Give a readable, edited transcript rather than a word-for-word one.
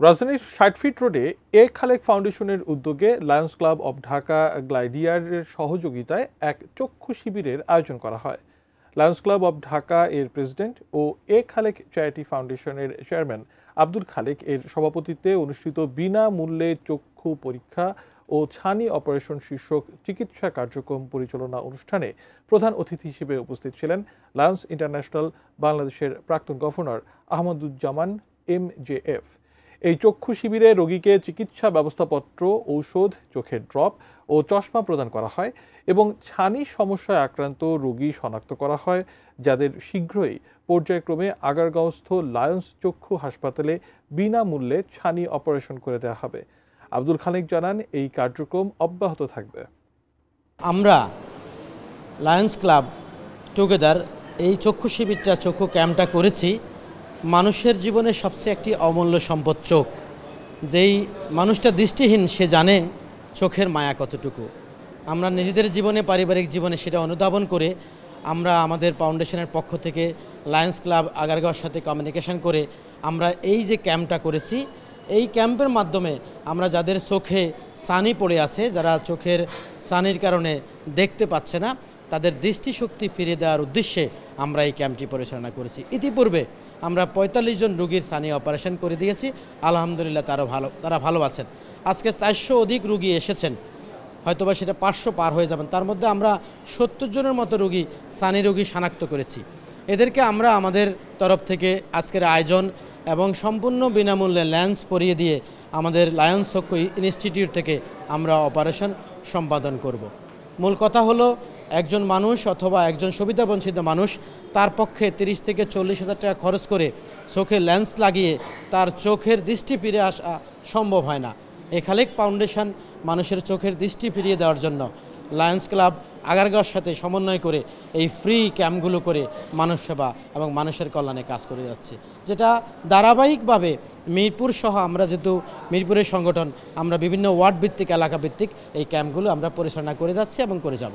রাজধানীর ৬০ ফিট রোডে এ খালেক ফাউন্ডেশনের উদ্যোগে লায়ন্স ক্লাব অব ঢাকা গ্লাইডিয়ারের সহযোগিতায় এক চক্ষু শিবিরের আয়োজন করা হয়। লায়ন্স ক্লাব অব ঢাকা এর প্রেসিডেন্ট ও এ খালেক চ্যারিটি ফাউন্ডেশনের চেয়ারম্যান আব্দুল খালেক এর সভাপতিত্বে অনুষ্ঠিত বিনামূল্যে চক্ষু পরীক্ষা ও ছানি অপারেশন শীর্ষক চিকিৎসা কার্যক্রম পরিচালনা অনুষ্ঠানে প্রধান অতিথি হিসেবে উপস্থিত ছিলেন লায়ন্স ইন্টারন্যাশনাল বাংলাদেশের প্রাক্তন গভর্নর আহমদুজ্জামান MJF। এই চক্ষু শিবিরে রোগীকে চিকিৎসা ব্যবস্থাপত্র, ঔষধ, চোখের ড্রপ ও চশমা প্রদান করা হয় এবং ছানি সমস্যায় আক্রান্ত রোগী শনাক্ত করা হয়, যাদের শীঘ্রই পর্যায়ক্রমে আগারগাঁওস্থ লায়ন্স চক্ষু হাসপাতালে বিনামূল্যে ছানি অপারেশন করে দেওয়া হবে। আব্দুল খালেক জানান, এই কার্যক্রম অব্যাহত থাকবে। আমরা লায়ন্স ক্লাব টুগেদার এই চক্ষু শিবিরটা, চক্ষু ক্যাম্পটা করেছি। মানুষের জীবনে সবচেয়ে একটি অমূল্য সম্পদ চোখ। যেই মানুষটা দৃষ্টিহীন সে জানে চোখের মায়া কতটুকু। আমরা নিজেদের জীবনে, পারিবারিক জীবনে সেটা অনুধাবন করে আমরা আমাদের ফাউন্ডেশনের পক্ষ থেকে লায়ন্স ক্লাব আগারগাঁওর সাথে কমিউনিকেশন করে আমরা এই যে ক্যাম্পটা করেছি, এই ক্যাম্পের মাধ্যমে আমরা যাদের চোখে ছানি পড়ে আছে, যারা চোখের ছানির কারণে দেখতে পাচ্ছে না, তাদের দৃষ্টিশক্তি ফিরিয়ে দেওয়ার উদ্দেশ্যে আমরা এই ক্যাম্পটি পরিচালনা করেছি। ইতিপূর্বে আমরা ৪৫ জন রোগীর ছানি অপারেশন করে দিয়েছি। আলহামদুলিল্লাহ তারা ভালো আছেন। আজকে ৪০০ অধিক রোগী এসেছেন, হয়তোবা সেটা ৫০০ পার হয়ে যাবেন। তার মধ্যে আমরা ৭০ জনের মতো রোগী, ছানি রোগী শনাক্ত করেছি। এদেরকে আমরা আমাদের তরফ থেকে আজকের আয়োজন এবং সম্পূর্ণ বিনামূল্যে লেন্স পরিয়ে দিয়ে আমাদের লায়ন্স চক্ষু ইনস্টিটিউট থেকে আমরা অপারেশন সম্পাদন করব। মূল কথা হলো, একজন মানুষ অথবা একজন সুবিধাবঞ্চিত মানুষ তার পক্ষে ৩০ থেকে ৪০ হাজার টাকা খরচ করে চোখে লেন্স লাগিয়ে তার চোখের দৃষ্টি ফিরে আসা সম্ভব হয় না। এই খালেক ফাউন্ডেশন মানুষের চোখের দৃষ্টি ফিরিয়ে দেওয়ার জন্য লায়ন্স ক্লাব আগারগাঁওর সাথে সমন্বয় করে এই ফ্রি ক্যাম্পগুলো করে মানুষ সেবা এবং মানুষের কল্যাণে কাজ করে যাচ্ছে, যেটা ধারাবাহিকভাবে মিরপুর সহ আমরা যেহেতু মিরপুরের সংগঠন, আমরা বিভিন্ন ওয়ার্ড ভিত্তিক, এলাকা ভিত্তিক এই ক্যাম্পগুলো আমরা পরিচালনা করে যাচ্ছি এবং করে যাব।